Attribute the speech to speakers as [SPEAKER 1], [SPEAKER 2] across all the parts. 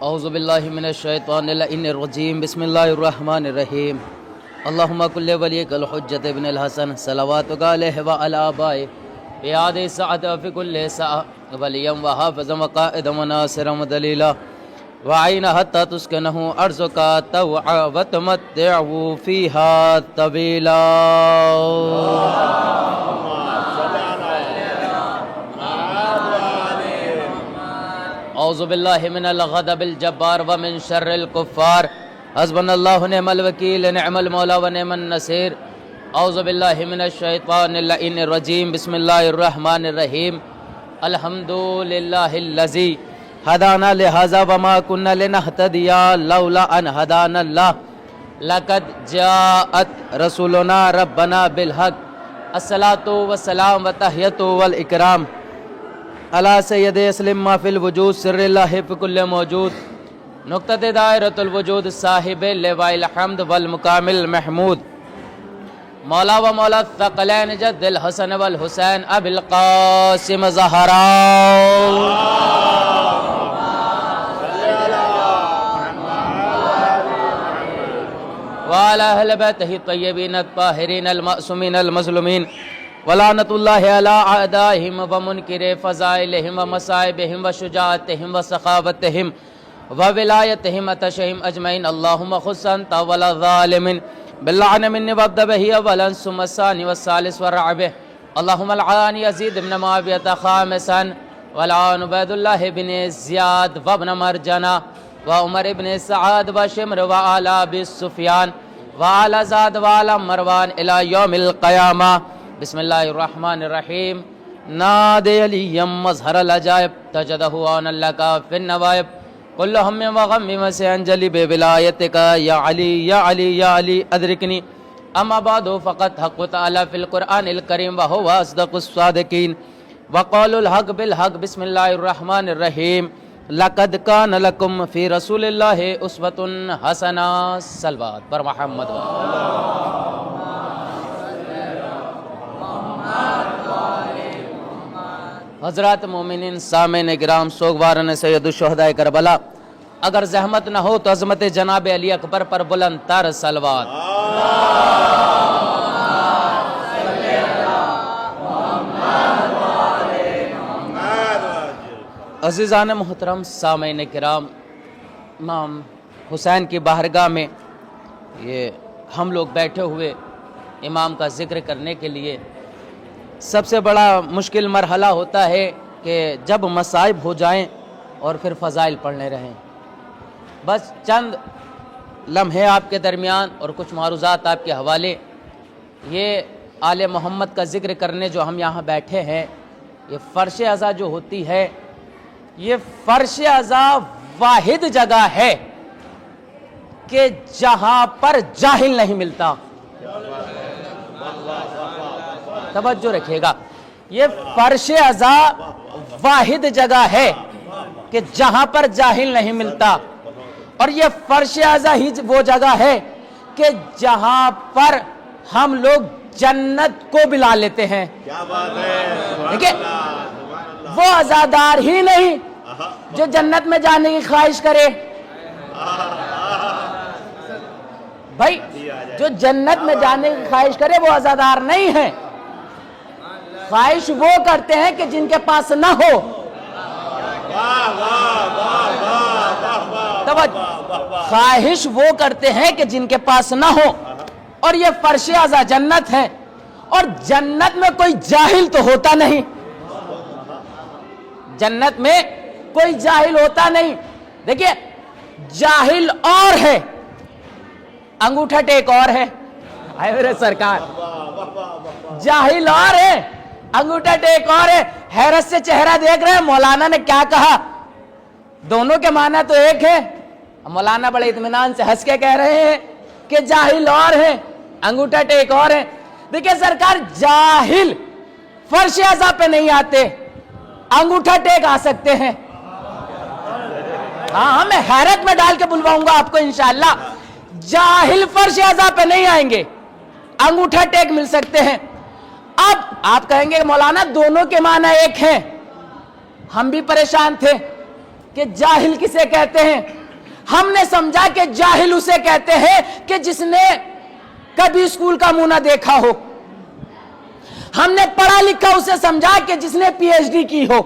[SPEAKER 1] اعوذ باللہ من الشیطان اللعین الرجیم بسم اللہ الرحمن الرحیم اللہم کل ولیک الحجت ابن الحسن صلواتک علیہ وعلی آبائہ فی هذه الساعة وفی کل ساعة ولیا وحافظا وقائدا وناصرا ودلیلا وعین حتی تسکنہ ارضک طوعا وتمتعوا فیہا طویلا. اعوذ باللہ من الغضب الجبار ومن شر الکفار حسبنا اللہ نعم الوکیل نعم المولا ونعم النصیر. اعوذ باللہ من الشیطان اللعین الرجیم بسم اللہ الرحمن الرحیم الحمد للہ الذی ہدانا لہذا وما کنا لنہتدی لولا ان ہدانا اللہ لقد جاءت رسولنا ربنا بالحق الصلاة والسلام وتحیۃ والاکرام علی سید اسلم ما فی الوجود سر اللہ فی کل موجود نقطۃ دائرۃ الوجود صاحب لواء الحمد والمکامل محمود مولا و مولا الثقلین جد الحسن والحسین ابی القاسم زہرا وعلی اہل بیتہ الطیبین الطاہرین المعصومین المظلومین ولعنت اللہ علی اعدائہم ومنکر فضائلہم ومصائبہم وشجاعتہم وسخاوتہم وولایتہم اتشہم اجمعین. اللہم خص انت ولا ظالمین باللعن منی وابدأ بہ اولا ثم الثانی والثالث والرابع. اللہم العان یزید بن معاویہ خامسا والعان عبید اللہ بن زیاد وابن مرجنہ وعمر بن سعاد وشمر وعلی ابی سفیان وعلی زاد وعلی مروان الی یوم القیامہ. بسم اللہ الرحمن الرحیم نادی علی مظہر العجائب تجدہ آن لکا فی النوائب کل ہم وغم وسینجلی بولایتک یا علی یا علی یا علی ادرکنی. اما بعد فقط حق تعالی فی القرآن الکریم وہو اصدق الصادقین وقول الحق بالحق. بسم اللہ الرحمن الرحیم لقد کان لکم فی رسول اللہ اسوۃ حسنہ. صلوات پر محمد حضرات مومنین سامعین کرام سوگوارن سید الشہداء کربلا اگر زحمت نہ ہو تو عظمت جناب علی اکبر پر بلند تر صلوات. عزیزان محترم سامعین کرام امام حسین کی بارگاہ میں یہ ہم لوگ بیٹھے ہوئے امام کا ذکر کرنے کے لیے سب سے بڑا مشکل مرحلہ ہوتا ہے کہ جب مصائب ہو جائیں اور پھر فضائل پڑھنے رہیں. بس چند لمحے آپ کے درمیان اور کچھ معروضات آپ کے حوالے. یہ آل محمد کا ذکر کرنے جو ہم یہاں بیٹھے ہیں یہ فرش عزا جو ہوتی ہے یہ فرش عزا واحد جگہ ہے کہ جہاں پر جاہل نہیں ملتا. توجہ رکھیے گا یہ فرش عزا واحد جگہ ہے کہ جہاں پر جاہل نہیں ملتا اور یہ فرش عزا ہی وہ جگہ ہے کہ جہاں پر ہم لوگ جنت کو بلا لیتے ہیں. دیکھیں وہ عزادار ہی نہیں جو جنت میں جانے کی خواہش کرے. بھائی جو جنت میں جانے کی خواہش کرے وہ عزادار نہیں ہے. خواہش وہ کرتے ہیں کہ جن کے پاس نہ ہو. خواہش وہ کرتے ہیں کہ جن کے پاس نہ ہو اور یہ فرش عزا جنت ہے اور جنت میں کوئی جاہل تو ہوتا نہیں. جنت میں کوئی جاہل ہوتا نہیں. دیکھیے جاہل اور ہے انگوٹھا ٹیک اور ہے. آئے میرے سرکار جاہل اور ہے انگوٹھا ٹیک اور ہے. حیرت سے چہرہ دیکھ رہے ہیں مولانا نے کیا کہا. دونوں کے معنی تو ایک ہے. مولانا بڑے اطمینان سے ہنس کے کہہ رہے ہیں کہ جاہل اور ہے انگوٹھا ٹیک اور ہے. دیکھیں سرکار جاہل فرش عزا پہ نہیں آتے انگوٹھا ٹیک آ سکتے ہیں. ہاں میں حیرت میں ڈال کے بلواؤں گا آپ کو انشاءاللہ. جاہل فرش عزا پہ نہیں آئیں گے انگوٹھا ٹیک مل سکتے ہیں. اب آپ کہیں گے مولانا دونوں کے معنی ایک ہیں. ہم بھی پریشان تھے کہ جاہل کسے کہتے ہیں؟ ہم نے سمجھا کہ جاہل اسے کہتے ہیں کہ جس نے کبھی اسکول کا منہ نہ دیکھا ہو. ہم نے پڑھا لکھا اسے سمجھا کہ جس نے پی ایچ ڈی کی ہو.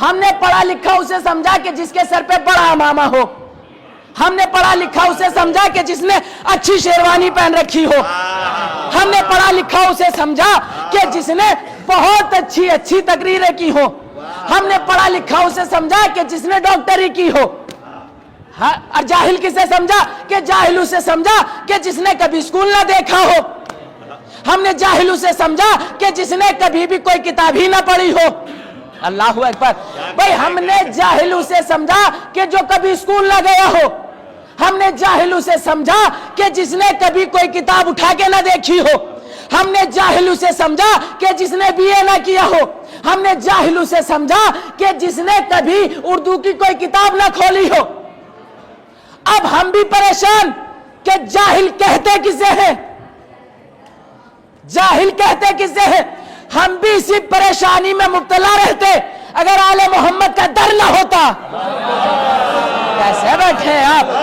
[SPEAKER 1] ہم نے پڑھا لکھا اسے سمجھا کہ جس کے سر پہ بڑا امامہ ہو. ہم نے پڑھا لکھا اسے سمجھا کہ جس نے اچھی شیروانی پہن رکھی ہو. ہم نے پڑھا لکھا اسے سمجھا کہ جس نے بہت اچھی تقریریں کی ہو. ہم نے پڑھا لکھا اسے سمجھا کہ جس نے ڈاکٹری کی ہو. اور جاہل کسے سمجھا؟ کہ جاہل اسے سمجھا کہ جس نے کبھی اسکول نہ دیکھا ہو. ہم نے جاہل اسے سمجھا کہ جس نے کبھی بھی کوئی کتاب ہی نہ پڑھی ہو. اللہ اکبر. بھائی ہم نے جاہل اسے سمجھا کہ جو کبھی اسکول نہ گیا ہو. ہم نے جاہل اسے سمجھا کہ جس نے کبھی کوئی کتاب اٹھا کے نہ دیکھی ہو. ہم نے جاہل اسے سمجھا کہ جس نے بی اے نہ کیا ہو. ہم نے جاہل اسے سمجھا کہ جس نے کبھی اردو کی کوئی کتاب نہ کھولی ہو. اب ہم بھی پریشان کہ جاہل کہتے کسے ہیں؟ جاہل کہتے کسے ہیں؟ ہم بھی اسی پریشانی میں مبتلا رہتے اگر آل محمد کا در نہ ہوتا. کیسے بیٹھے ہیں آپ؟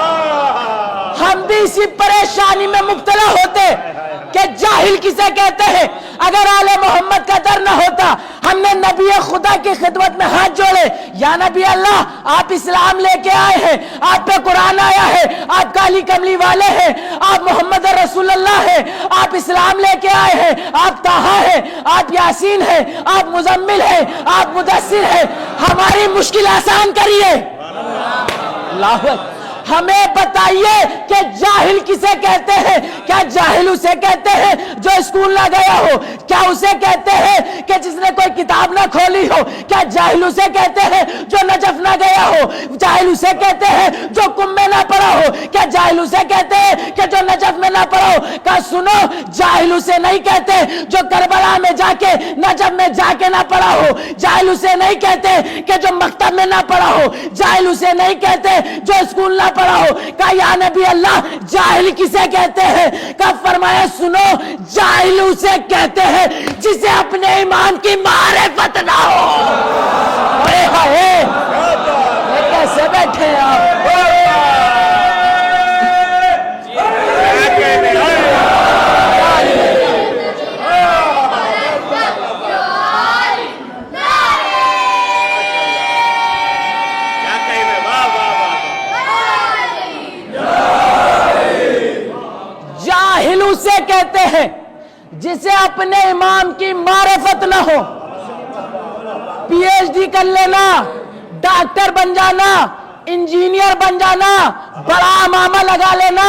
[SPEAKER 1] ہم بھی اسی پریشانی میں مبتلا ہوتے کہ جاہل کسے کہتے ہیں اگر آل محمد کا در نہ ہوتا. ہم نے نبی خدا کی خدمت میں ہاتھ جوڑے، یا نبی اللہ آپ اسلام لے کے آئے ہیں، آپ پہ قرآن آیا ہے، آپ کالی کملی والے ہیں، آپ محمد رسول اللہ ہیں، آپ اسلام لے کے آئے ہیں، آپ طٰہٰ ہیں، آپ یاسین ہیں، آپ مزمل ہیں، آپ مدثر ہیں، ہماری مشکل آسان کریے. اللہ ہمیں بتائیے کہ جاہل کسے کہتے ہیں؟ کیا جاہل اسے کہتے ہیں جو اسکول نہ گیا ہو؟ کیا اسے کہتے ہیں کہ جس نے کوئی کتاب نہ کھولی ہو؟ کیا جاہل اسے کہتے ہیں جو نجف نہ گیا ہو؟ جاہل اسے کہتے ہیں جو کم میں نہ پڑھا ہو؟ کیا جاہل اسے کہتے ہیں کہ جو نجف میں نہ پڑھا ہو؟ کیا سنو، جاہل اسے نہیں کہتے جو کربلا میں جا کے نجف میں جا کے نہ پڑھا ہو. جاہل اسے نہیں کہتے کہ جو مکتب میں نہ پڑھا ہو. جاہل اسے نہیں کہتے جو اسکول نہ پڑھا ہو. کہا یا نبی اللہ جاہل کسے کہتے ہیں؟ کہا فرمایا سنو، جاہل اسے کہتے ہیں جسے اپنے ایمان کی معرفت نہ ہو. یہ کیسے بیٹھے ہیں آپ؟ اسے کہتے ہیں جسے اپنے امام کی معرفت نہ ہو. پی ایچ ڈی کر لینا، ڈاکٹر بن جانا، انجینئر بن جانا، بڑا امامہ لگا لینا،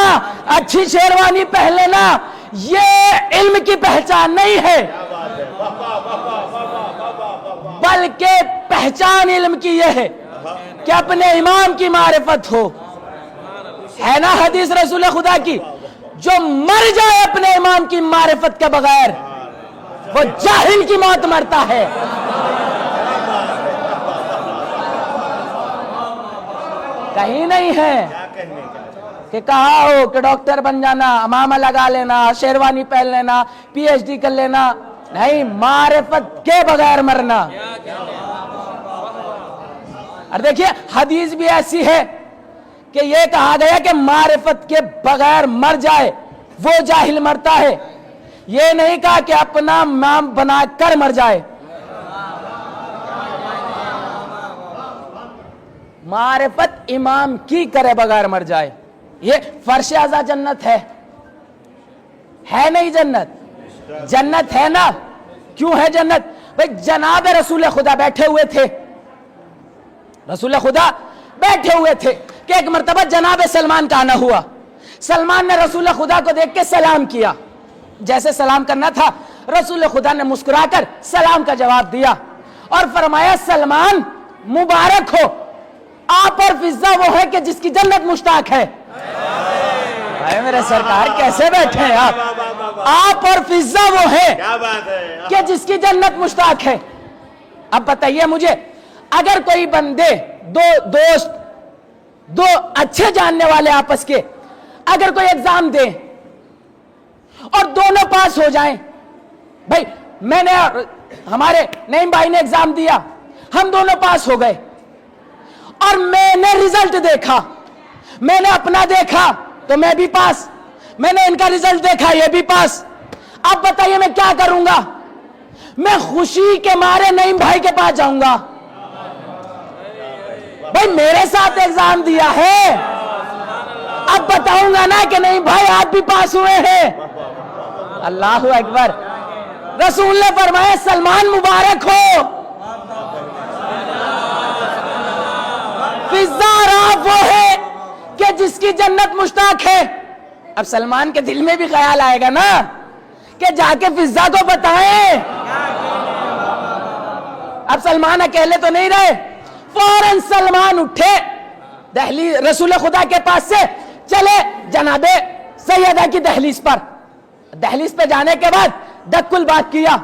[SPEAKER 1] اچھی شیروانی پہن لینا، یہ علم کی پہچان نہیں ہے، بلکہ پہچان علم کی یہ ہے کہ اپنے امام کی معرفت ہو. ہے نا حدیث رسول خدا کی، جو مر جائے اپنے امام کی معرفت کے بغیر وہ جاہل کی موت مرتا ہے. کہیں نہیں ہے کہ کہا ہو کہ ڈاکٹر بن جانا، امامہ لگا لینا، شیروانی پہن لینا، پی ایچ ڈی کر لینا. نہیں، معرفت کے بغیر مرنا. اور دیکھیے حدیث بھی ایسی ہے کہ یہ کہا گیا کہ معرفت کے بغیر مر جائے وہ جاہل مرتا ہے. یہ نہیں کہا کہ اپنا امام بنا کر مر جائے. معرفت امام کی کرے بغیر مر جائے. یہ فرش اعلیٰ جنت ہے نہیں جنت؟ جنت ہے نا. کیوں ہے جنت؟ بھئی جناب رسول خدا بیٹھے ہوئے تھے، رسول خدا بیٹھے ہوئے تھے کہ ایک مرتبہ جناب سلمان کا آنا ہوا. سلمان نے رسول خدا کو دیکھ کے سلام کیا. جیسے سلام کرنا تھا رسول خدا نے مسکرا کر سلام کا جواب دیا اور فرمایا سلمان مبارک ہو، آپ اور فضہ وہ ہے کہ جس کی جنت مشتاق ہے. اے میرے سرکار کیسے بیٹھے ہیں آپ اور فضہ وہ ہے کہ جس کی جنت مشتاق ہے. اب بتائیے مجھے، اگر کوئی بندے دو دوست، دو اچھے جاننے والے آپس کے اگر کوئی ایگزام دیں اور دونوں پاس ہو جائیں، بھائی میں نے، ہمارے نعیم بھائی نے ایگزام دیا، ہم دونوں پاس ہو گئے،
[SPEAKER 2] اور میں نے رزلٹ دیکھا, میں نے اپنا دیکھا تو میں بھی پاس, میں نے ان کا رزلٹ دیکھا یہ بھی پاس. اب بتائیے میں کیا کروں گا؟ میں خوشی کے مارے نعیم بھائی کے پاس جاؤں گا, بھائی میرے ساتھ ایگزام دیا ہے, اب بتاؤں گا نا کہ نہیں بھائی آپ بھی پاس ہوئے ہیں. اللہ اکبر. رسول نے فرمایا سلمان مبارک ہو, فضار آپ وہ ہے کہ جس کی جنت مشتاق ہے. اب سلمان کے دل میں بھی خیال آئے گا نا کہ جا کے فضا کو بتائیں. اب سلمان اکیلے تو نہیں رہے, فوراً سلمان اٹھے, دہلی رسول خدا کے پاس سے چلے جناب سیدہ کی دہلیز پر. دہلیز پہ جانے کے بعد دکل بات کیا.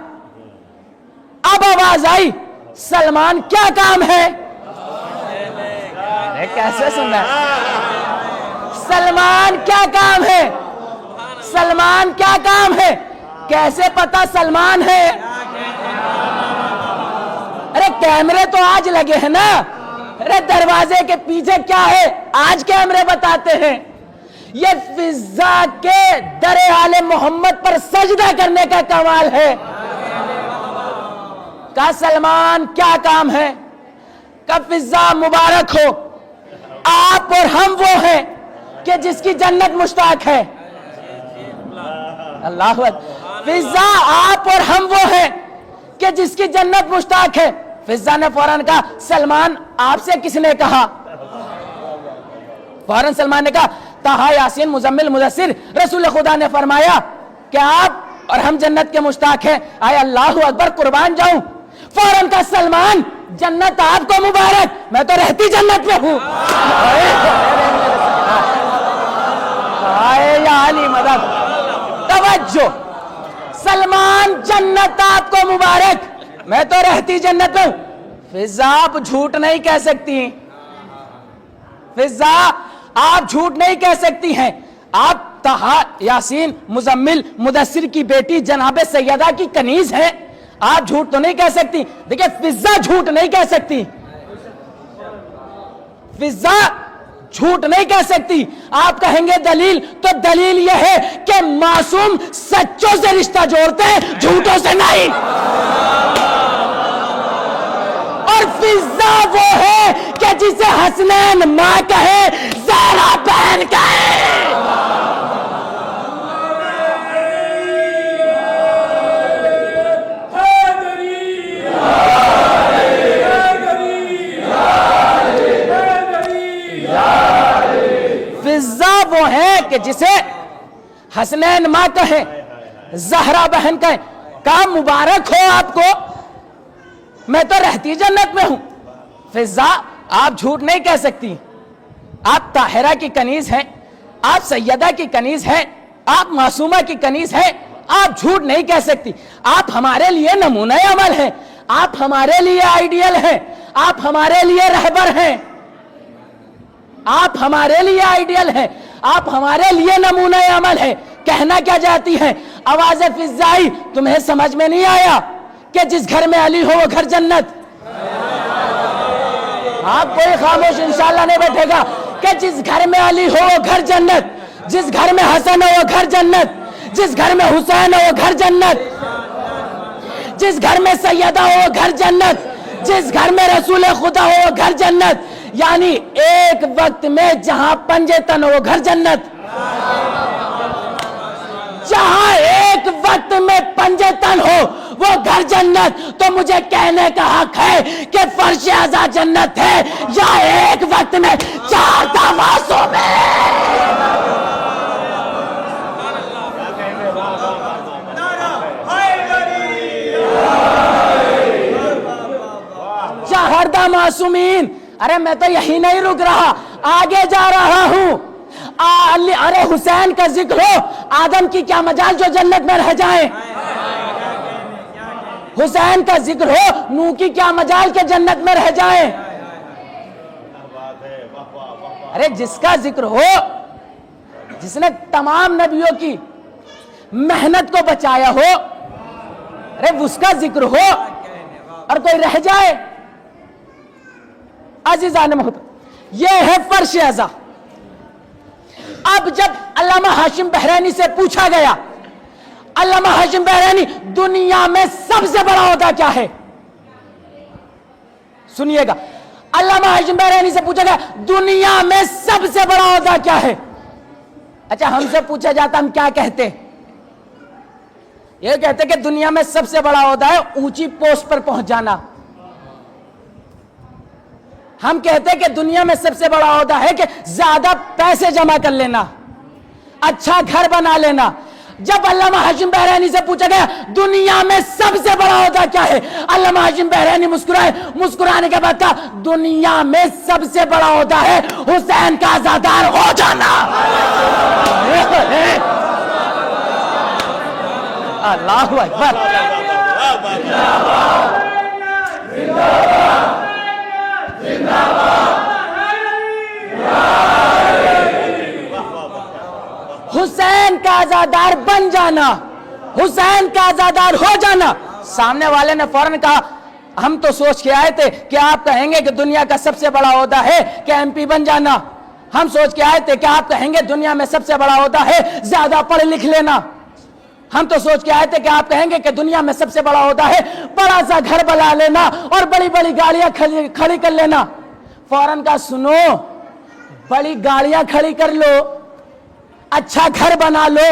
[SPEAKER 2] اب آواز آئی سلمان کیا کام ہے؟ کیسے سننا سلمان کیا کام ہے, سلمان کیا کام ہے, کیسے پتا سلمان ہے؟ ارے کیمرے تو آج لگے ہیں نا, ارے دروازے کے پیچھے کیا ہے آج کیمرے بتاتے ہیں. یہ فضا کے در آل محمد پر سجدہ کرنے کا کمال ہے. کہا سلمان کیا کام ہے؟ کہا فضا مبارک ہو, آپ اور ہم وہ ہیں کہ جس کی جنت مشتاق ہے. اللہ اکبر. فضا آپ اور ہم وہ ہیں کہ جس کی جنت مشتاق ہے. فضا نے فوراً کہا سلمان آپ سے کس نے کہا؟ فوراً سلمان نے کہا طٰہٰ یاسین مزمل مدثر رسول خدا نے فرمایا کہ آپ اور ہم جنت کے مشتاق ہیں. آئے اللہ اکبر, قربان جاؤں. فوراً کہا سلمان جنت آپ کو مبارک, میں تو رہتی جنت میں ہوں. آئے یا علی مدد. توجہ, سلمان جنت آپ کو مبارک, میں تو رہتی جنت میں ہوں. فضا آپ جھوٹ نہیں کہہ سکتی, فضا آپ جھوٹ نہیں کہہ سکتی ہیں. آپ طٰہٰ یاسین مزمل مدثر کی بیٹی جناب سیدہ کی کنیز ہیں, آپ جھوٹ تو نہیں کہہ سکتی. دیکھیں فضا جھوٹ نہیں کہہ سکتی, فضا جھوٹ نہیں کہہ سکتی. آپ کہیں گے دلیل, تو دلیل یہ ہے کہ معصوم سچوں سے رشتہ جوڑتے ہیں, جھوٹوں سے نہیں. اور فضا وہ ہے کہ جسے حسنین ماں کہے, زہرا بہن کہے. فضا وہ ہے کہ جسے حسنین ماں کہیں, زہرا بہن کہیں. کہا مبارک ہو آپ کو, میں تو رہتی جنت میں ہوں. فضا آپ جھوٹ نہیں کہہ سکتی, آپ طاہرہ کی کنیز ہیں, آپ سیدہ کی کنیز ہیں, آپ معصومہ کی کنیز ہیں, آپ جھوٹ نہیں کہہ سکتی. آپ ہمارے لیے نمونہ عمل ہیں, آپ ہمارے لیے آئیڈیل ہیں, آپ ہمارے لیے رہبر ہیں, آپ ہمارے لیے آئیڈیل ہیں, آپ ہمارے لیے نمونہ عمل ہے. کہنا کیا جاتی ہیں آواز فضائی, تمہیں سمجھ میں نہیں آیا کہ جس گھر میں علی ہو وہ گھر جنت. آپ کوئی خاموش انشاءاللہ نہیں بیٹھے گا کہ جس گھر میں علی ہو وہ گھر جنت, جس گھر میں حسن ہو وہ گھر جنت, جس گھر میں حسین ہو وہ گھر جنت, جس گھر میں سیدہ ہو وہ گھر جنت, جس گھر میں رسول خدا ہو وہ گھر جنت. یعنی ایک وقت میں جہاں پنجے تن ہو وہ گھر جنت, جہاں ایک وقت میں پنجے تن ہو وہ گھر جنت. تو مجھے کہنے کا حق ہے کہ فرش اعلیٰ جنت ہے یا ایک وقت میں چار تماسوں میں. چہردہ معصومین. ارے میں تو یہی نہیں رک رہا, آگے جا رہا ہوں. ارے حسین کا ذکر ہو, آدم کی کیا مجال جو جنت میں رہ جائیں. حسین کا ذکر ہو, نوح کی کیا مجال کے جنت میں رہ جائیں. ارے جس کا ذکر ہو, جس نے تمام نبیوں کی محنت کو بچایا ہو, ارے اس کا ذکر ہو اور کوئی رہ جائے. عزیزان محترم, یہ ہے فرش ازا. اب جب علامہ ہاشم بحرینی سے پوچھا گیا علامہ ہاشم بحرینی دنیا میں سب سے بڑا عہدہ کیا ہے؟ سنیے گا, علامہ ہاشم بحرینی سے پوچھا گیا دنیا میں سب سے بڑا عہدہ کیا ہے؟ اچھا ہم سے پوچھا جاتا ہم کیا کہتے؟ یہ کہتے کہ دنیا میں سب سے بڑا عہدہ ہے اونچی پوسٹ پر پہنچ جانا. ہم کہتے کہ دنیا میں سب سے بڑا عہدہ ہے کہ زیادہ پیسے جمع کر لینا, اچھا گھر بنا لینا. جب علامہ ہاشم بحرینی سے پوچھا گیا دنیا میں سب سے بڑا عہدہ کیا ہے, علامہ ہاشم بحرینی مسکرائے, مسکرانے کے بعد کہا دنیا میں سب سے بڑا عہدہ ہے حسین کا عزادار ہو جانا. اللہ اکبر. حسین کا عزادار بن جانا, حسین کا عزادار ہو جانا. سامنے والے نے فوراً کہا ہم تو سوچ کے آئے تھے کہ آپ کہیں گے کہ دنیا کا سب سے بڑا عہدہ ہے کہ ایم پی بن جانا. ہم سوچ کے آئے تھے کہ آپ کہیں گے دنیا میں سب سے بڑا عہدہ ہے زیادہ پڑھ لکھ لینا. ہم تو سوچ کے آئے تھے کہ آپ کہیں گے کہ دنیا میں سب سے بڑا عہدہ ہے بڑا سا گھر بنا لینا اور بڑی بڑی گاڑیاں کھڑی کر لینا. فوراً کہا سنو, بڑی گاڑیاں کھڑی کر لو, اچھا گھر بنا لو,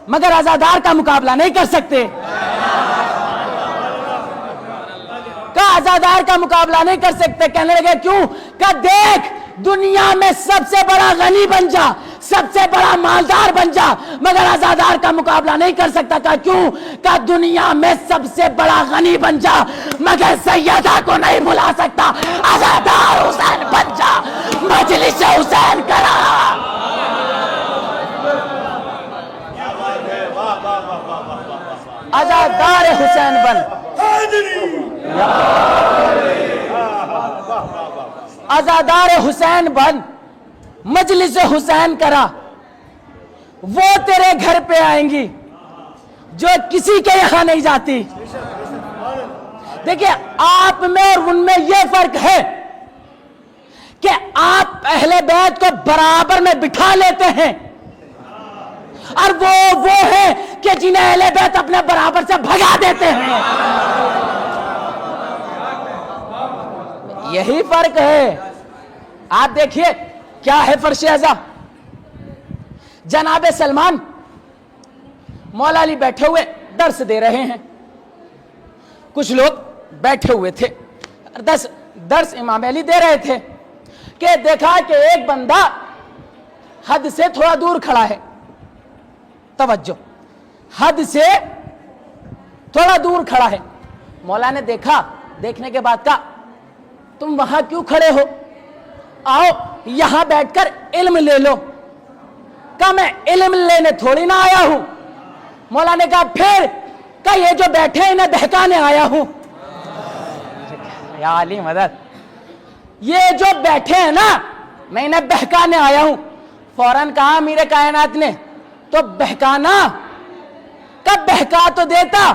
[SPEAKER 2] مگر عزادار کا مقابلہ نہیں کر سکتے. کہا عزادار کا مقابلہ نہیں کر سکتے. کہنے لگے کیوں؟ کہا دیکھ دنیا میں سب سے بڑا غنی بن جا, سب سے بڑا مالدار بن جا, مگر عزادار کا مقابلہ نہیں کر سکتا. کہا کیوں؟ کہا دنیا میں سب سے بڑا غنی بن جا مگر سیدہ کو نہیں بلا سکتا. عزادار حسین بن جا, مجلس حسین کرا. عزادار حسین بن, عزادار حسین بن, مجلس حسین کرا. وہ تیرے گھر پہ آئیں گی جو کسی کے یہاں نہیں جاتی. دیکھیں آپ میں اور ان میں یہ فرق ہے کہ آپ اہل بیت کو برابر میں بٹھا لیتے ہیں اور وہ ہے کہ جنہیں اہل بیت اپنے برابر سے بھگا دیتے ہیں. یہی فرق ہے. آپ دیکھیے کیا ہے فرش ازا. جناب سلمان مولا علی بیٹھے ہوئے درس دے رہے ہیں. کچھ لوگ بیٹھے ہوئے تھے, درس امام علی دے رہے تھے کہ دیکھا کہ ایک بندہ حد سے تھوڑا دور کھڑا ہے. توجہ, حد سے تھوڑا دور کھڑا ہے. مولا نے دیکھا, دیکھنے کے بعد کہا تم وہاں کیوں کھڑے ہو, آؤ یہاں بیٹھ کر علم لے لو. کہا میں علم لینے تھوڑی نہ آیا ہوں. مولا نے کہا پھر؟ کہا یہ جو بیٹھے انہیں بہکانے آیا ہوں. یا علی مدد, یہ جو بیٹھے ہیں نا میں انہیں بہکانے آیا ہوں. فوراً کہا امیر کائنات نے تو بہکانا, کب بہکا تو دیتا,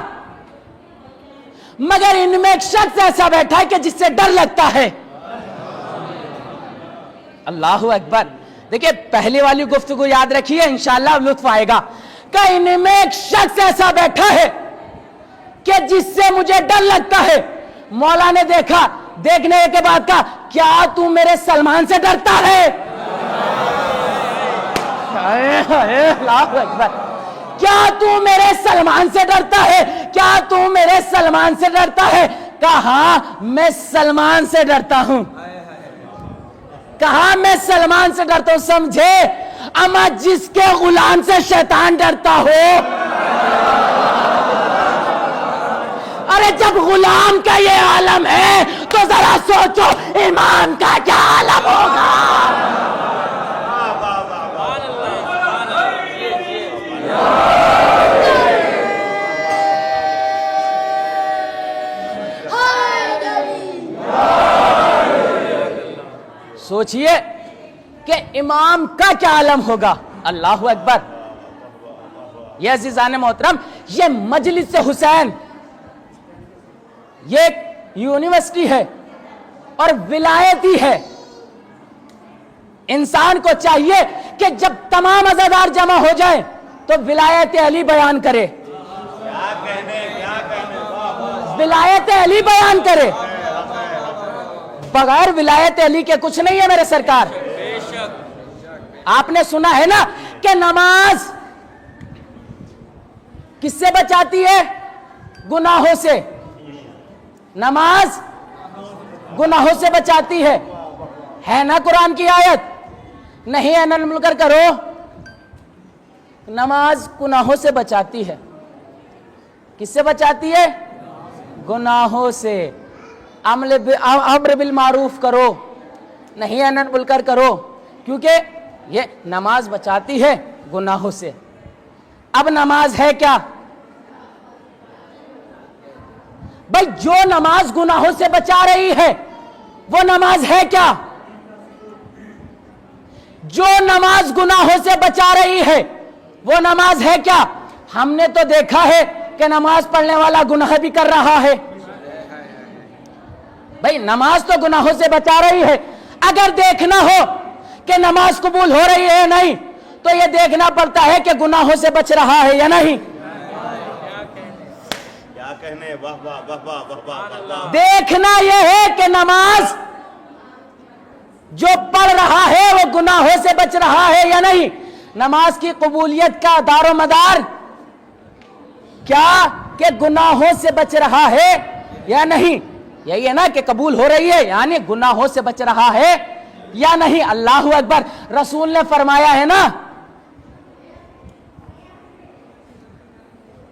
[SPEAKER 2] مگر ان میں ایک شخص ایسا بیٹھا ہے کہ جس سے ڈر لگتا ہے. اللہ اکبر. دیکھیں پہلی والی گفتگو یاد رکھیے, انشاءاللہ لطف آئے گا. کہ ان میں ایک شخص ایسا بیٹھا ہے کہ جس سے مجھے ڈر لگتا ہے. مولا نے دیکھا, دیکھنے کے بعد کہا کیا تو میرے سلمان سے ڈرتا ہے؟ اللہ اکبر. کیا تو میرے سلمان سے ڈرتا ہے؟ کیا تو میرے سلمان سے ڈرتا ہے؟ کہا ہاں میں سلمان سے ڈرتا ہوں. کہا میں سلمان سے ڈرتا ہوں. سمجھے اما جس کے غلام سے شیطان ڈرتا ہو, ارے جب غلام کا یہ عالم ہے تو ذرا سوچو امام کا کیا عالم ہوگا. سوچئے کہ امام کا کیا عالم ہوگا. اللہ اکبر. یہ عزیزان محترم, یہ مجلس حسین یہ ایک یونیورسٹی ہے اور ولایتی ہے. انسان کو چاہیے کہ جب تمام عزادار جمع ہو جائیں تو ولایت علی بیان کرے، ولایت علی بیان کرے. بغیر ولایت علی کے کچھ نہیں ہے میرے سرکار. آپ نے سنا ہے نا کہ نماز کس سے بچاتی ہے؟ گناہوں سے. نماز گناہوں سے بچاتی ہے نا قرآن کی آیت؟ نہیں ہے نا؟ مل کر کرو. نماز گناہوں سے بچاتی ہے. کس سے بچاتی ہے؟ گناہوں سے. امر بالمعروف کرو، نہیں ہے نا بول کر کرو، کیونکہ یہ نماز بچاتی ہے گناہوں سے. اب نماز ہے کیا بھائی؟ جو نماز گناہوں سے بچا رہی ہے وہ نماز ہے کیا؟ جو نماز گناہوں سے بچا رہی ہے وہ نماز ہے کیا؟ ہم نے تو دیکھا ہے کہ نماز پڑھنے والا گناہ بھی کر رہا ہے. بھائی نماز تو گناہوں سے بچا رہی ہے. اگر دیکھنا ہو کہ نماز قبول ہو رہی ہے یا نہیں تو یہ دیکھنا پڑتا ہے کہ گناہوں سے بچ رہا ہے یا نہیں. دیکھنا یہ ہے کہ نماز جو پڑھ رہا ہے وہ گناہوں سے بچ رہا ہے یا نہیں. نماز کی قبولیت کا دار و مدار کیا کہ گناہوں سے بچ رہا ہے یا نہیں. یہی ہے نا کہ قبول ہو رہی ہے یعنی گناہوں سے بچ رہا ہے یا نہیں. اللہ اکبر. رسول نے فرمایا ہے نا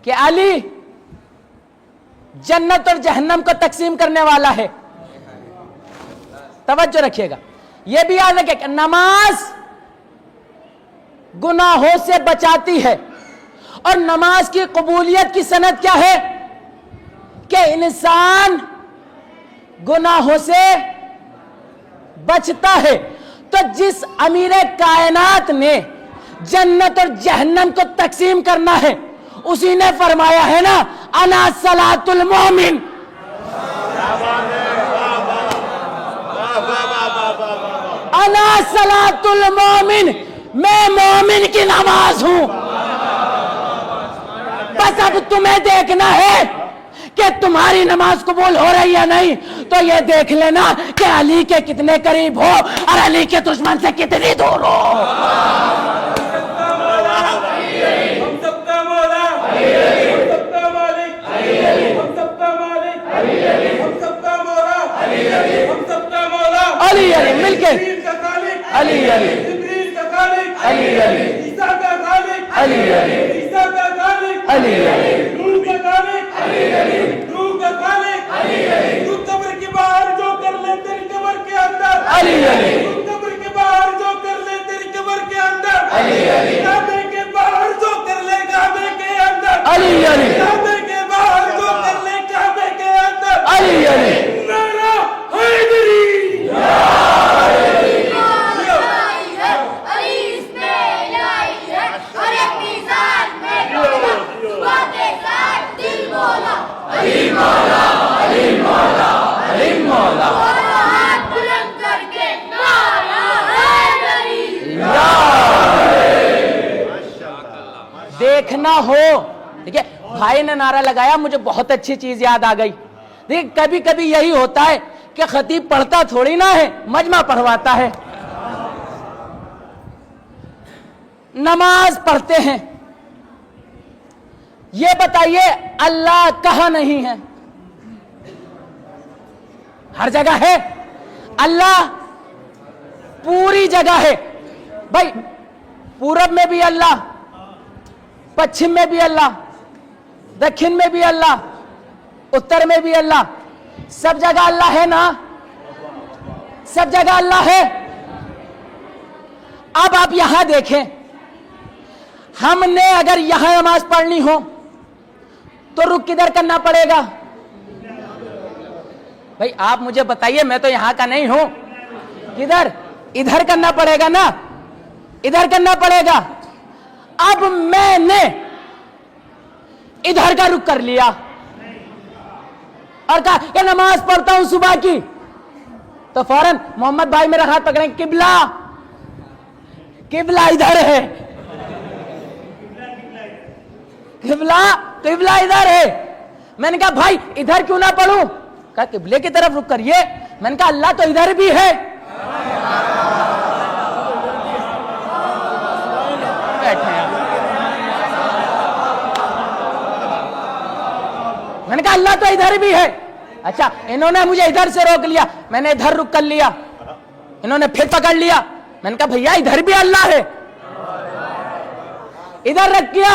[SPEAKER 2] کہ علی جنت اور جہنم کو تقسیم کرنے والا ہے. توجہ رکھیے گا. یہ بھی یاد رکھیں کہ نماز گناہوں سے بچاتی ہے اور نماز کی قبولیت کی سند کیا ہے کہ انسان گناہوں سے بچتا ہے. تو جس امیر کائنات نے جنت اور جہنم کو تقسیم کرنا ہے اسی نے فرمایا ہے نا انا صلاۃ المومن. انا صلاۃ المومن، میں مومن کی نماز ہوں. بس اب تمہیں دیکھنا ہے کہ تمہاری نماز قبول ہو رہی ہے نہیں تو یہ دیکھ لینا کہ علی کے کتنے قریب ہو اور علی کے دشمن سے کتنی دور ہو. علی علی مل کے علی علی علی علی علی علی
[SPEAKER 3] قبر کے باہر جو کر لے تیری قبر کے اندر، قبر کے باہر جو کر لے تیری قبر کے اندر، کعبے کے باہر جو کر لے کعبے کے اندر، کعبے کے باہر جو کر لے کعبے کے اندر.
[SPEAKER 2] علی علی
[SPEAKER 3] نعرہ حیدری.
[SPEAKER 2] دیکھنا ہو. دیکھیں بھائی نے نعرہ لگایا مجھے بہت اچھی چیز یاد آ گئی. دیکھ کبھی کبھی یہی ہوتا ہے کہ خطیب پڑھتا تھوڑی نہ ہے، مجمع پڑھواتا ہے. نماز پڑھتے ہیں. یہ بتائیے اللہ کہاں نہیں ہے؟ ہر جگہ ہے. اللہ پوری جگہ ہے. بھائی پورب میں بھی اللہ، پچھم میں بھی اللہ، دکھن میں بھی اللہ، اتر میں بھی اللہ. سب جگہ اللہ ہے نا؟ سب جگہ اللہ ہے. اب آپ یہاں دیکھیں، ہم نے اگر یہاں نماز پڑھنی ہو تو رخ کدھر کرنا پڑے گا؟ بھائی آپ مجھے بتائیے، میں تو یہاں کا نہیں ہوں. کدھر؟ ادھر کرنا پڑے گا نا، ادھر کرنا پڑے گا. اب میں نے ادھر کا رخ کر لیا اور کہا کہ نماز پڑھتا ہوں صبح کی، تو فوراً محمد بھائی میرا ہاتھ پکڑیں قبلہ. قبلہ ادھر ہے، قبلہ ادھر ہے. میں نے کہا بھائی ادھر کیوں نہ پڑھوں؟ کہا قبلے کی طرف رخ کریے. میں نے کہا اللہ تو ادھر بھی ہے. میں نے کہا اللہ تو ادھر بھی ہے. اچھا انہوں نے مجھے ادھر سے روک لیا، میں نے ادھر رک کر لیا. انہوں نے پھر پکڑ لیا. میں نے کہا بھیا ادھر بھی اللہ ہے. ادھر رکھ کیا،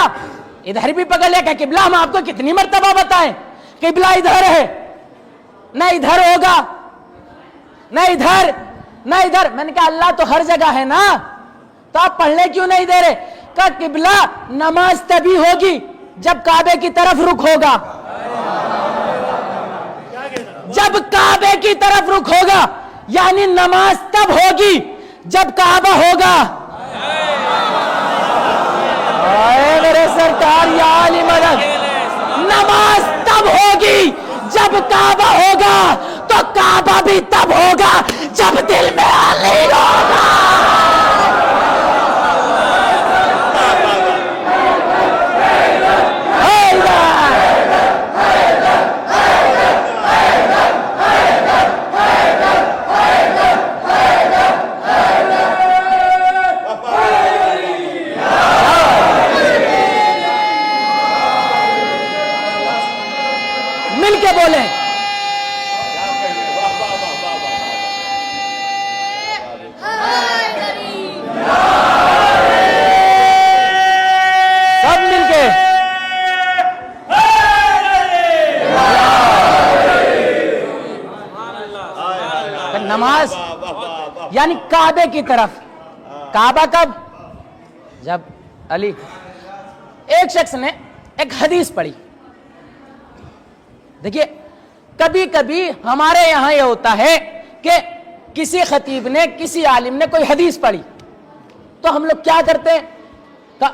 [SPEAKER 2] ادھر بھی پکڑ لیا. کہ قبلہ ہم آپ کو کتنی مرتبہ بتائیں قبلہ ادھر ہے، نہ ادھر ہوگا، نہ ادھر نہ ادھر. میں نے کہا اللہ تو ہر جگہ ہے نا، تو آپ پڑھنے کیوں نہیں دے رہے؟ کہ قبلہ نماز تبھی ہوگی جب کعبے کی طرف رخ ہوگا. جب کعبے کی طرف رخ ہوگا یعنی نماز تب ہوگی جب کعبہ ہوگا. اے میرے سرکار یا علی مدد، نماز تب ہوگی جب کعبہ ہوگا، تو کعبہ بھی تب ہوگا جب دل میں علی ہوگا. مل کے بولیں. سب مل کے. نماز یعنی کعبے کی طرف. کعبہ کب؟ جب علی. ایک شخص نے ایک حدیث پڑھی. دیکھیے کبھی کبھی ہمارے یہاں یہ ہوتا ہے کہ کسی خطیب نے کسی عالم نے کوئی حدیث پڑھی تو ہم لوگ کیا کرتے ہیں کہ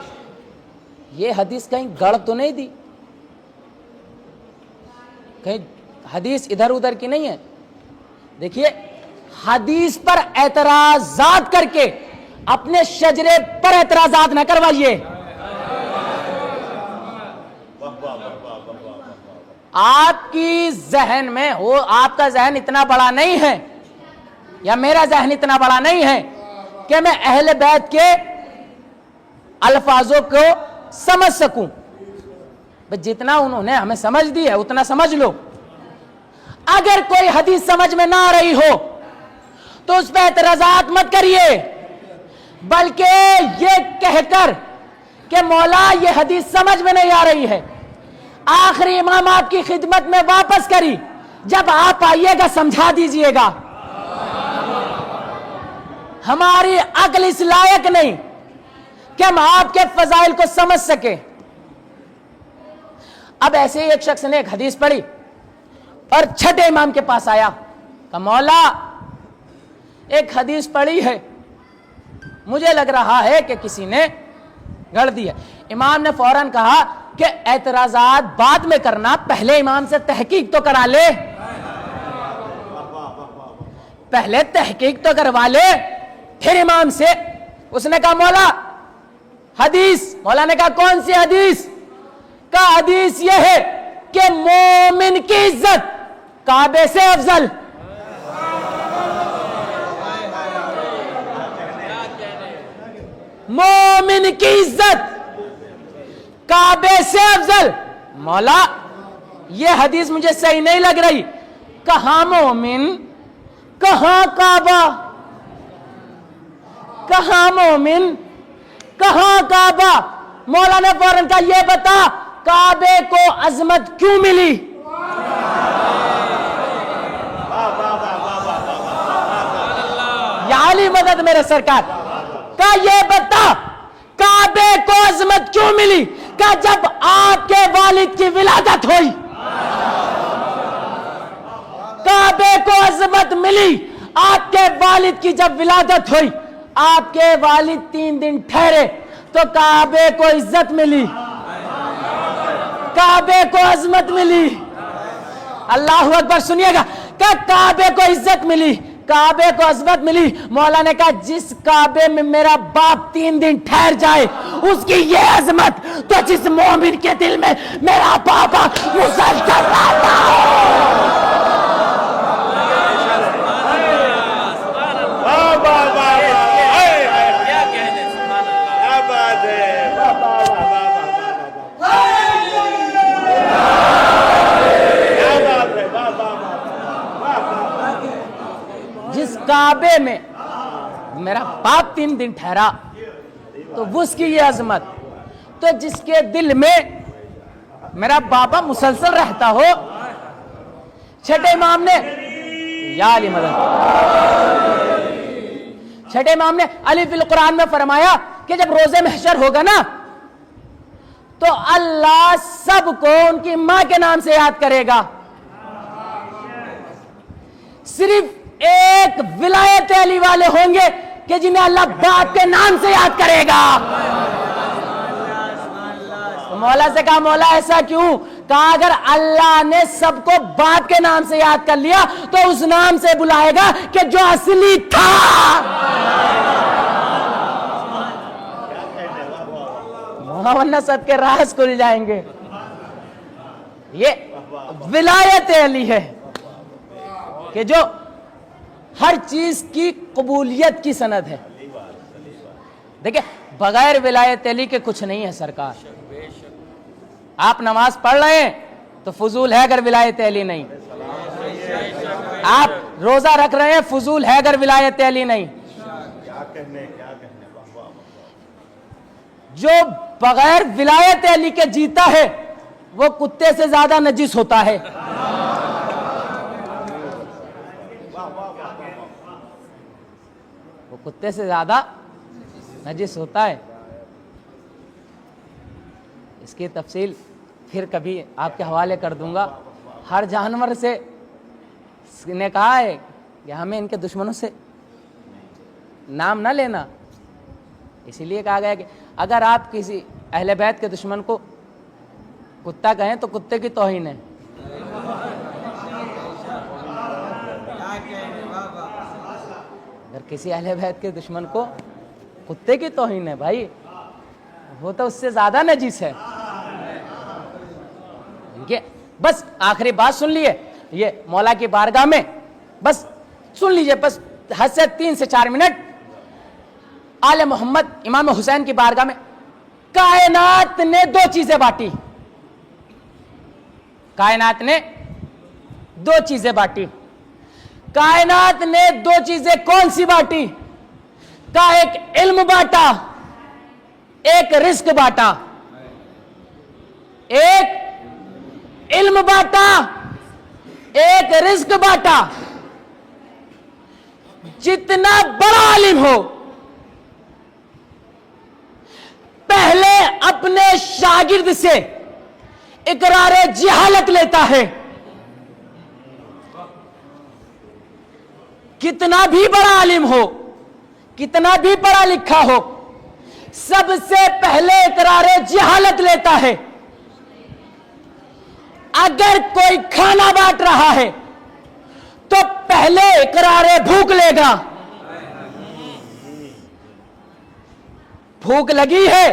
[SPEAKER 2] یہ حدیث کہیں گڑ تو نہیں دی، کہیں حدیث ادھر ادھر کی نہیں ہے. دیکھیے حدیث پر اعتراضات کر کے اپنے شجرے پر اعتراضات نہ کروائیے. آپ کی ذہن میں ہو، آپ کا ذہن اتنا بڑا نہیں ہے یا میرا ذہن اتنا بڑا نہیں ہے کہ میں اہل بیت کے الفاظوں کو سمجھ سکوں. جتنا انہوں نے ہمیں سمجھ دی ہے اتنا سمجھ لو. اگر کوئی حدیث سمجھ میں نہ آ رہی ہو تو اس پہ اعتراضات مت کریے، بلکہ یہ کہہ کر کہ مولا یہ حدیث سمجھ میں نہیں آ رہی ہے، آخری امام آپ کی خدمت میں واپس کری، جب آپ آئیے گا سمجھا دیجئے گا. ہماری عقل اس لائق نہیں کہ ہم آپ کے فضائل کو سمجھ سکیں. اب ایسے ہی ایک شخص نے ایک حدیث پڑھی اور چھٹے امام کے پاس آیا کہ مولا ایک حدیث پڑھی ہے، مجھے لگ رہا ہے کہ کسی نے گڑ دی ہے. امام نے فوراً کہا کہ اعتراضات بعد میں کرنا، پہلے امام سے تحقیق تو کرا لے، پہلے تحقیق تو کروا لے پھر امام سے. اس نے کہا مولا حدیث. مولا نے کہا کون سی حدیث؟ کہا حدیث یہ ہے کہ مومن کی عزت کعبے سے افضل. مومن کی عزت کعبے سے افضل. مولا یہ حدیث مجھے صحیح نہیں لگ رہی. کہاں مومن، کہاں کعبہ، کہاں مومن، کہاں کعبہ. مولا نے فوراً کہا یہ بتا کعبے کو عظمت کیوں ملی؟ یا علی مدد میرے سرکار. کہا یہ بتا کعبے کو عظمت کیوں ملی؟ کہا جب آپ کے والد کی ولادت ہوئی. کعبے کو عظمت ملی آپ کے والد کی جب ولادت ہوئی. آپ کے والد 3 دن ٹھہرے تو کعبے کو عزت ملی، کعبے کو عظمت ملی. اللہ اکبر. سنیے گا کہ کعبے کو عزت ملی. کعبے کو عظمت ملی، مولا نے کہا جس کعبے میں میرا باپ 3 دن ٹھہر جائے اس کی یہ عظمت، تو جس مومن کے دل میں میرا بابا مسلسل رہتا ہو۔ جس کعبے میں میرا باپ 3 دن ٹھہرا تو اس کی یہ عظمت، تو جس کے دل میں میرا بابا مسلسل رہتا ہو۔ چھٹے امام نے یا علی مدد، چھٹے امام نے علی فی القرآن میں فرمایا کہ جب روز محشر ہوگا نا تو اللہ سب کو ان کی ماں کے نام سے یاد کرے گا، صرف ایک ولایت علی والے ہوں گے کہ جنہیں اللہ باپ کے نام سے یاد کرے گا۔ تو مولا سے کہا مولا ایسا کیوں؟ کہا اگر اللہ نے سب کو باپ کے نام سے یاد کر لیا تو اس نام سے بلائے گا کہ جو اصلی تھا۔ ورنہ سب کے راز کھل جائیں گے۔ یہ ولایت علی ہے کہ جو ہر چیز کی قبولیت کی سند ہے۔ دیکھیں بغیر ولایت علی کے کچھ نہیں ہے سرکار۔ آپ نماز پڑھ رہے ہیں تو فضول ہے اگر ولایت علی نہیں، آپ روزہ رکھ رہے ہیں فضول ہے اگر ولایت علی نہیں۔ جو بغیر ولایت علی کے جیتا ہے وہ کتے سے زیادہ نجس ہوتا ہے۔ وہ کتے سے زیادہ نجس ہوتا ہے۔ اس کی تفصیل پھر کبھی آپ کے حوالے کر دوں گا۔ ہر جانور سے نے کہا ہے کہ ہمیں ان کے دشمنوں سے نام نہ لینا، اسی لیے کہا گیا کہ اگر آپ کسی اہل بیت کے دشمن کو کتا کہیں تو کتے کی توہین ہے۔ اگر کسی اہل بیت کے دشمن کو کتے کی توہین ہے بھائی، وہ تو اس سے زیادہ نجیس ہے۔ یہ بس آخری بات سن لیے، یہ مولا کی بارگاہ میں بس سن لیجئے، بس حد سے 3 سے 4 منٹ۔ آل محمد امام حسین کی بارگاہ میں کائنات نے 2 چیزیں بانٹی، کائنات نے 2 چیزیں بانٹی۔ کائنات نے 2 چیزیں کون سی بانٹی؟ کا ایک علم بانٹا، ایک رزق بانٹا۔ ایک علم بانٹا، ایک رزق بانٹا۔ جتنا بڑا عالم ہو پہلے اپنے شاگرد سے اقرار جہالت لیتا ہے۔ کتنا بھی بڑا عالم ہو، کتنا بھی پڑھا لکھا ہو، سب سے پہلے اقرار جہالت لیتا ہے۔ اگر کوئی کھانا بانٹ رہا ہے تو پہلے اقرار بھوک لے گا۔ بھوک لگی ہے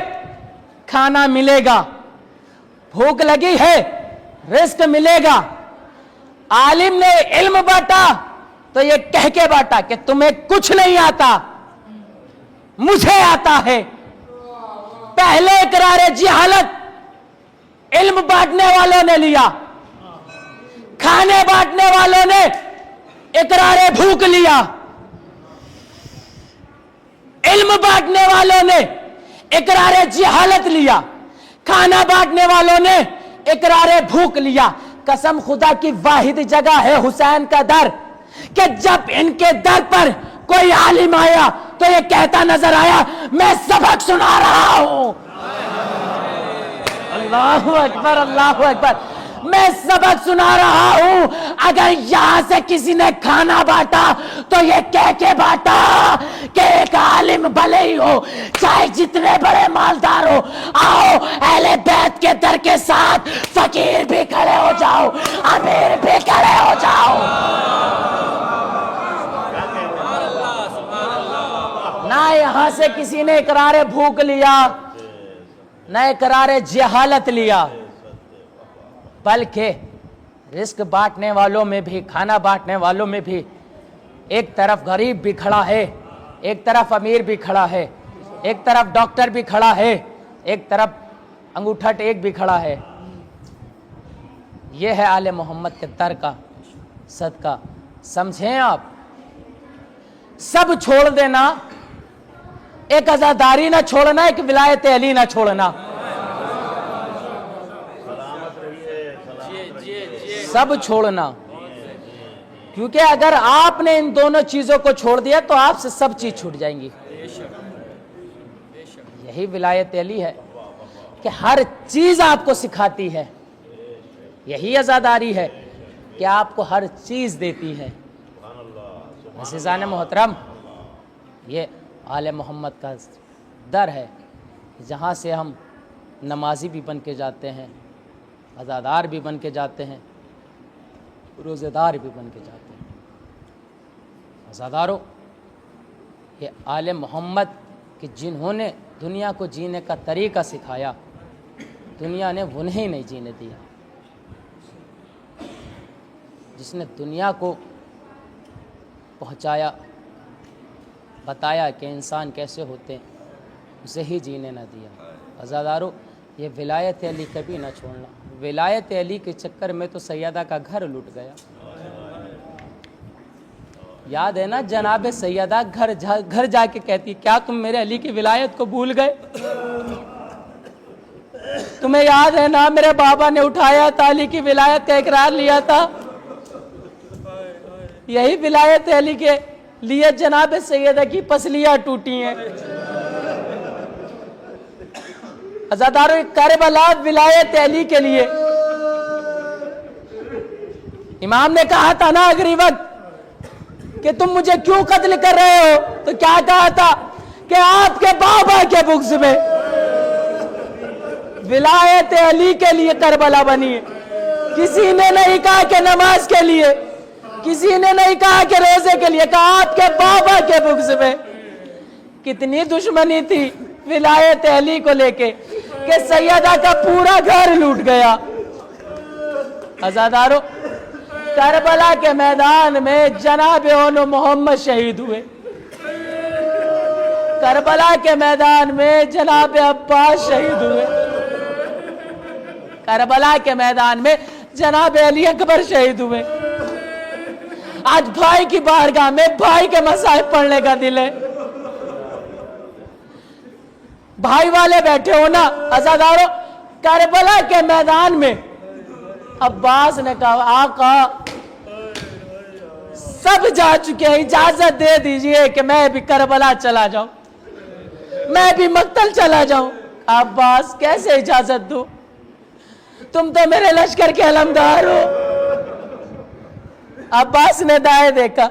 [SPEAKER 2] کھانا ملے گا، بھوک لگی ہے رزق ملے گا۔ عالم نے علم بانٹا تو یہ کہہ کے بانٹا کہ تمہیں کچھ نہیں آتا، مجھے آتا ہے۔ پہلے اقرار جہالت علم بانٹنے والوں نے لیا، کھانے بانٹنے والوں نے اقرار بھوک لیا۔ علم بانٹنے والوں نے اقرار جہالت لیا، کھانا بانٹنے والوں نے اقرار بھوک لیا۔ قسم خدا کی واحد جگہ ہے حسین کا در کہ جب ان کے در پر کوئی عالم آیا تو یہ کہتا نظر آیا میں سبق سنا رہا ہوں۔ اللہ اکبر، اللہ اکبر، میں سبق سنا رہا ہوں۔ اگر یہاں سے کسی نے کھانا بانٹا تو یہ کہہ کے بانٹا کہ ایک عالم بھلے ہی ہو چاہے جتنے بڑے مالدار ہو، آؤ اہل بیت کے در کے ساتھ فقیر بھی کھڑے ہو جاؤ، امیر بھی کھڑے ہو جاؤ۔ یہاں سے کسی نے اقرار بھوک لیا نہ اقرار جہالت لیا، بلکہ رزق بانٹنے والوں میں بھی، کھانا بانٹنے والوں میں بھی ایک طرف غریب بھی کھڑا ہے، ایک طرف امیر بھی کھڑا ہے، ایک طرف ڈاکٹر بھی کھڑا ہے، ایک طرف انگوٹھا ٹیک بھی کھڑا ہے۔ یہ ہے آل محمد کے در کا صدقہ، سمجھیں آپ۔ سب چھوڑ دینا، ایک عزاداری نہ چھوڑنا، ایک ولایت علی نہ چھوڑنا، سب چھوڑنا، کیونکہ اگر آپ نے ان دونوں چیزوں کو چھوڑ دیا تو آپ سے سب چیز چھوٹ جائیں گی۔ یہی ولایت علی ہے کہ ہر چیز آپ کو سکھاتی ہے، یہی عزاداری ہے کہ آپ کو ہر چیز دیتی ہے۔ عزیزان محترم، یہ آل محمد کا در ہے جہاں سے ہم نمازی بھی بن کے جاتے ہیں، عزادار بھی بن کے جاتے ہیں، روزہ دار بھی بن کے جاتے ہیں۔ عزاداروں، یہ آل محمد کہ جنہوں نے دنیا کو جینے کا طریقہ سکھایا، دنیا نے انہیں نہیں جینے دیا۔ جس نے دنیا کو پہنچایا، بتایا کہ انسان کیسے ہوتے ہیں، اسے ہی جینے نہ دیا۔ عزاداروں، یہ ولایت علی کبھی نہ چھوڑنا۔ ولایت علی کے چکر میں تو سیدہ کا گھر لٹ گیا۔ یاد ہے نا، جناب سیدہ گھر جا کے کہتی، کیا تم میرے علی کی ولایت کو بھول گئے؟ تمہیں یاد ہے نا، میرے بابا نے اٹھایا تھا، علی کی ولایت کا اقرار لیا تھا۔ یہی ولایت علی کے لیے جناب سیدہ کی پسلیاں ٹوٹی ہیں۔ عزاداروں، کربلا ولایت علی کے لیے امام نے کہا تھا نا آخری وقت کہ تم مجھے کیوں قتل کر رہے ہو، تو کیا کہا تھا کہ آپ کے بابا کے بغض میں ولایت علی کے لیے کربلا بنی ہے۔ کسی نے نہیں کہا کہ نماز کے لیے، کسی نے نہیں کہا کہ روزے کے لیے، کہا آپ کے بابا کے بغض میں۔ کتنی دشمنی تھی ولایت علی کو لے کے کہ سیدہ کا پورا گھر لوٹ گیا۔ عزاداروں، کربلا کے میدان میں جناب محمد شہید ہوئے، کربلا کے میدان میں جناب عباس شہید ہوئے، کربلا کے میدان میں جناب علی اکبر شہید ہوئے۔ آج بھائی کی بارگاہ میں بھائی کے مصائب پڑھنے کا دل ہے۔ بھائی والے بیٹھے ہو نا عزاداروں، کربلا کے میدان میں عباس نے کہا، آقا سب جا چکے ہیں، اجازت دے دیجئے کہ میں بھی کربلا چلا جاؤں، میں بھی مقتل چلا جاؤں۔ عباس، کیسے اجازت دو، تم تو میرے لشکر کے علمدار ہو۔ عباس نے دائیں دیکھا،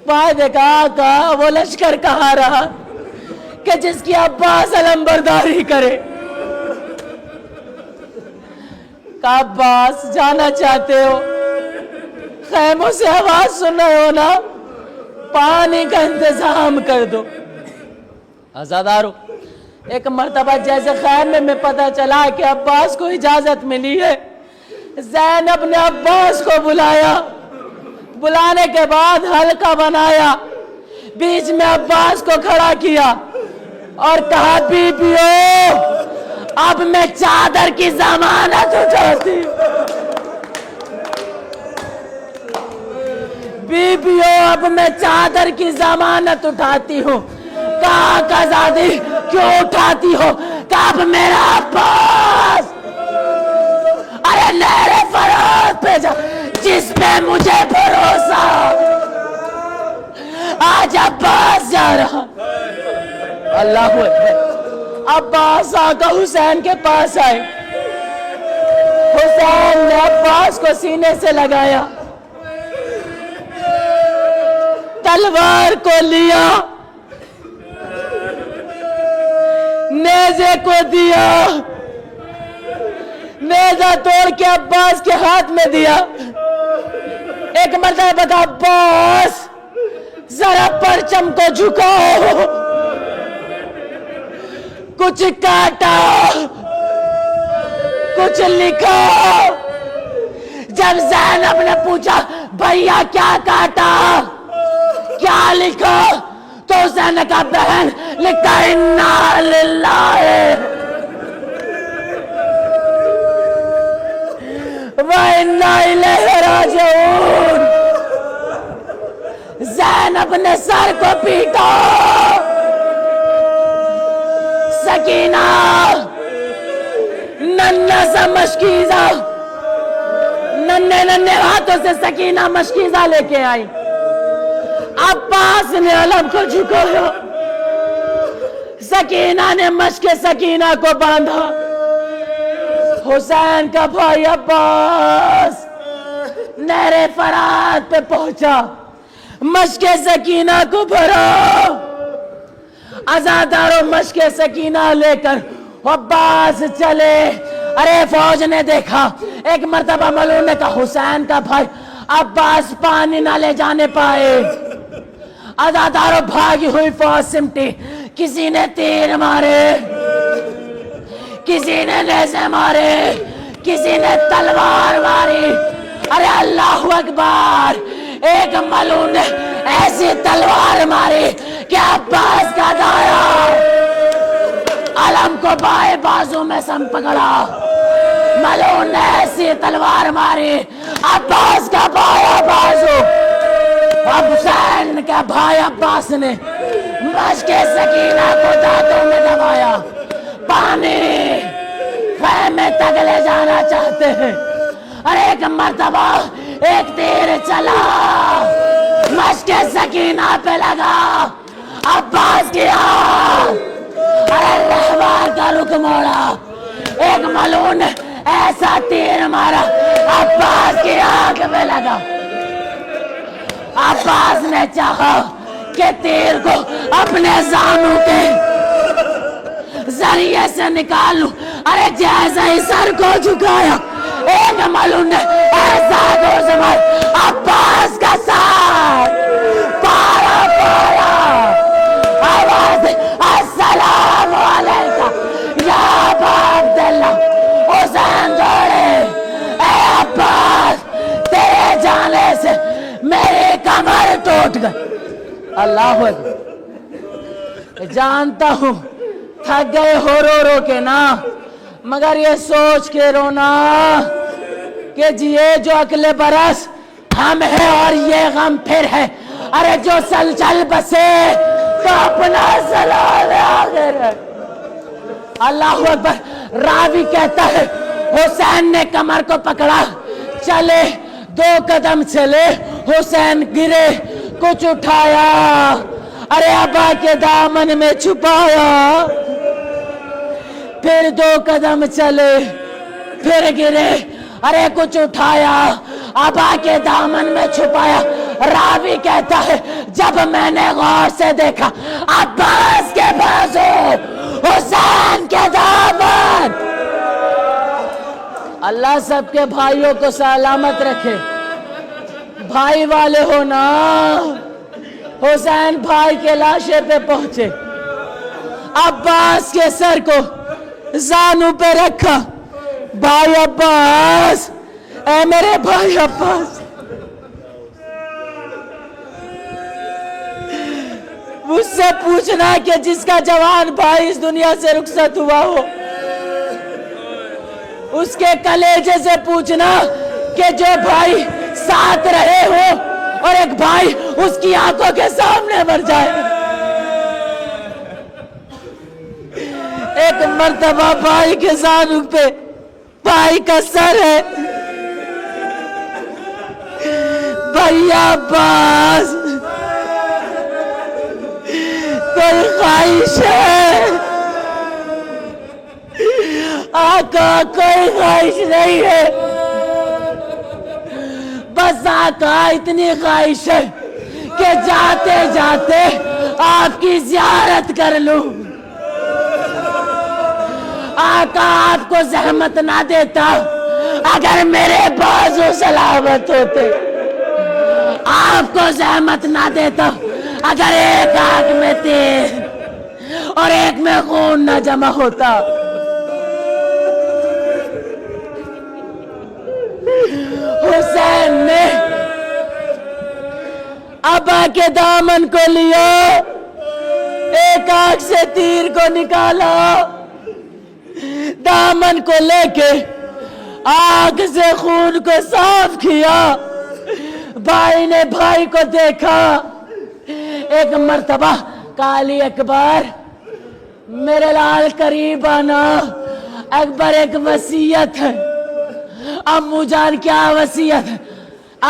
[SPEAKER 2] بائیں دیکھا، آقا وہ لشکر کہاں رہا کہ جس کی عباس علمبرداری کرے۔ کہا، عباس جانا چاہتے ہو، خیموں سے آواز سن رہے ہو نا، پانی کا انتظام کر دو۔ عزادارو، ایک مرتبہ جیسے خیمے میں پتہ چلا کہ عباس کو اجازت ملی ہے، زینب نے عباس کو بلایا، بلانے کے بعد حلقہ بنایا، بیچ میں عباس کو کھڑا کیا اور کہا، بیبیو اب میں چادر کی ضمانت اٹھاتی ہوں، بیبیو اب میں چادر کی ضمانت اٹھاتی ہوں۔ کہا، قزادی کیوں اٹھاتی ہو؟ کہا، اب میرا عباس ارے نہر فرات پہ جا جس پہ مجھے بھروسہ، آج عباس جا رہا۔ اللہ اکبر۔ عباس آقا حسین کے پاس آئے، حسین نے عباس کو سینے سے لگایا، تلوار کو لیا، نیزے کو دیا، نیزہ توڑ کے عباس کے ہاتھ میں دیا۔ ایک مرتبہ بتا، عباس ذرا پرچم کو جھکاؤ، کچھ کاٹا کچھ لکھا. جب زینب نے پوچھا بھیا کیا کاٹا کیا لکھا تو حسین نے کہا بہن لکھا انا للہ وَإِنَّا إِلَيْهِ رَاجِعُونَ. زینب نے سر کو پیٹا. سکینہ ننھا سا مشکیزہ ننھے ہاتھوں سے سکینہ مشکیزہ لے کے آئی. عباس نے علم کو جھکایا. سکینہ نے مشک سکینہ کو باندھا. حسین کا بھائی عباس نہر فرات پہ پہنچا. مشک سکینہ کو بھرا. عزاداروں مشک سکینہ لے کر عباس چلے. ارے فوج نے دیکھا. ایک مرتبہ ملعون نے کہا حسین کا بھائی عباس پانی نہ لے جانے پائے. عزاداروں بھاگی ہوئی فوج سمٹی. کسی نے تیر مارے کسی نے نیزے مارے کسی نے تلوار ماری. ارے اللہ اکبر. ایک ملعون نے ایسی تلوار ماری کہ عباس کا دایا علم کو بائیں بازو میں سم پکڑا. ملعون نے ایسی تلوار ماری عباس کا بائیں بازو. اب حسین کے بھائی عباس نے مشک سکینہ کو دانتوں میں دبایا. پانی خیمے تک لے جانا چاہتے ہیں. اور ایک مرتبہ ایک تیر چلا مشک سکینہ پہ لگا. عباس کی آنکھ ارے رہبر کا رخ موڑا. ایک ملعون نے ایسا تیر مارا عباس کی آنکھ پہ لگا. عباس نے چاہا کہ تیر کو اپنے زانوں کے ذریعے سے نکالوں. ارے جیسے ہی سر کو جھکایا ایک ملعون نے ایسا گوش مارا عباس کا سر پارا پارا. آواز السلام علیکہ یا ابا عبداللہ. حسین دوڑے. اے عباس تیرے جانے سے میری کمر ٹوٹ گئی. اللہ اکبر. جانتا ہوں تھک گئے ہو رو رو کے نا مگر یہ سوچ کے رونا کہ جیے جو اگلے برس ہم ہے اور یہ غم پھر ہے. ارے جو سل چل بسے تو اپنا سلال آخر ہے. اللہ اکبر. راوی کہتا ہے حسین نے کمر کو پکڑا چلے 2 قدم چلے حسین گرے کچھ اٹھایا. ارے ابا کے دامن میں چھپایا. پھر 2 قدم چلے پھر گرے. ارے کچھ اٹھایا ابا کے دامن میں چھپایا. راوی کہتا ہے جب میں نے غور سے دیکھا عباس کے بازو حسین کے دامن. اللہ سب کے بھائیوں کو سلامت رکھے. بھائی والے ہو نا. حسین بھائی کے لاشے پہ پہنچے. عباس کے سر کو زانوں پہ رکھا. بھائی عباس اے میرے بھائی عباس. مجھ سے پوچھنا کہ جس کا جوان بھائی اس دنیا سے رخصت ہوا ہو اس کے کلیجے سے پوچھنا کہ جو بھائی ساتھ رہے ہو اور ایک بھائی اس کی آنکھوں کے سامنے مر جائے. ایک مرتبہ بھائی کے زانوں پہ بھائی کا سر ہے. بھیا عباس کوئی خواہش ہے؟ آقا کوئی خواہش نہیں ہے. بس آقا اتنی خواہش ہے کہ جاتے جاتے آپ کی زیارت کر لوں. آقا آپ کو زحمت نہ دیتا اگر میرے بازو سلامت ہوتے. آپ کو زحمت نہ دیتا اگر ایک آنکھ میں تیر اور ایک میں خون نہ جمع ہوتا۔ حسین نے ابا کے دامن کو لیا، ایک آنکھ سے تیر کو نکالا، دامن کو لے کے آنکھ سے خون کو صاف کیا۔ بھائی نے بھائی کو دیکھا، ایک مرتبہ کالی اکبر میرے لال قریب آنا، اکبر ایک وصیت ہے۔ امو جان کیا وصیت ہے؟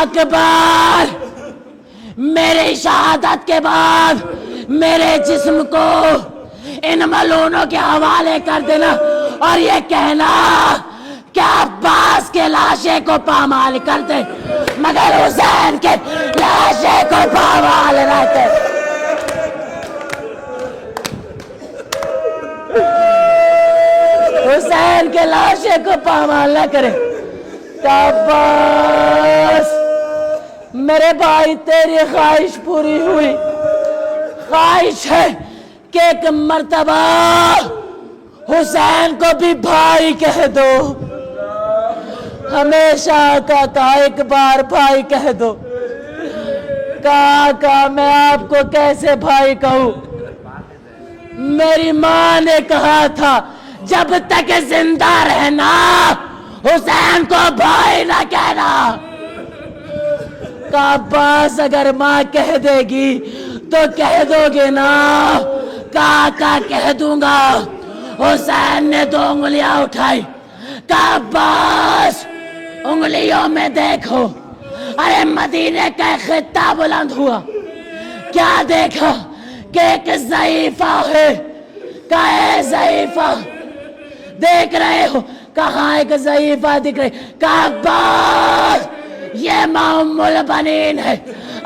[SPEAKER 2] اکبر میری شہادت کے بعد میرے جسم کو ان ملونوں کے حوالے کر دینا اور یہ کہنا کہ عباس کے لاشے کو پامال کرتے مگر حسین کے لاشے کو پامال رہتے۔ حسین کے لاشے کو پامال نہ کرے۔ عباس میرے بھائی تیری خواہش پوری ہوئی، خواہش ہے کہ ایک مرتبہ حسین کو بھی بھائی کہہ دو، ہمیشہ کہا ایک بار بھائی کہہ دو۔ کہا میں آپ کو کیسے بھائی کہوں؟ میری ماں نے کہا تھا جب تک زندہ رہنا حسین کو بھائی نہ کہنا۔ کہا بس اگر ماں کہہ دے گی تو کہہ دو گے نا؟ کہا کہہ دوں گا۔ حسین نے 2 انگلیاں اٹھائی، کہا بس انگلیوں میں دیکھو۔ ارے مدینے کا خطہ بلند ہوا، کیا دیکھا کہ ایک ضعیفہ ہے۔ کہا اے ضعیفہ دیکھ رہے ہو؟ کہاں ایک ضعیفہ دکھ رہی؟ کہا بس یہ ام البنین ہے۔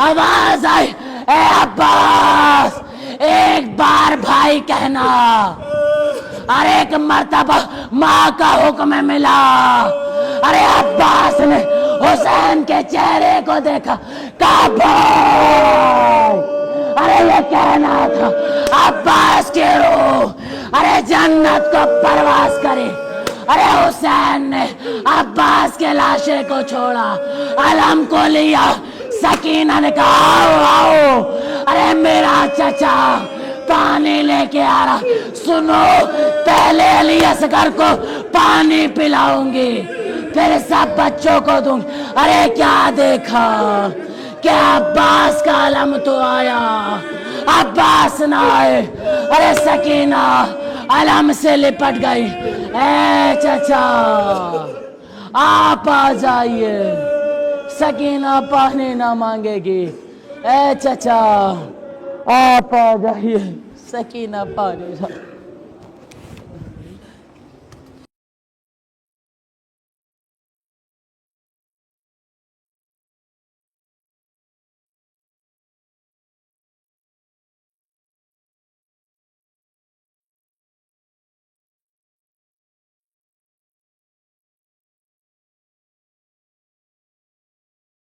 [SPEAKER 2] آواز آئی اے عباس ایک بار بھائی کہنا۔ اور ایک مرتبہ ماں کا حکم ملا۔ ارے عباس نے حسین کے چہرے کو دیکھا، کہا بھائی ارے یہ کہنا تھا عباس کی روح ارے جنت کو پرواز کرے۔ ارے حسین نے عباس کے لاشے کو چھوڑا، علم کو لیا۔ سکینہ نے کہا آؤ آؤ، ارے میرا چچا پانی لے کے آ رہا، سنو پہلے علی اصغر کو پانی پلاؤں گی پھر سب بچوں کو دوں گی۔ ارے کیا دیکھا کہ عباس کا علم تو آیا، عباس نہ آئے۔ ارے سکینہ علم سے لپٹ گئی، اے چچا آپ آ جائیے۔ سکینہ پانی نہ مانگے گی، اے چچا آپ آ جائیے۔ سکینہ پانی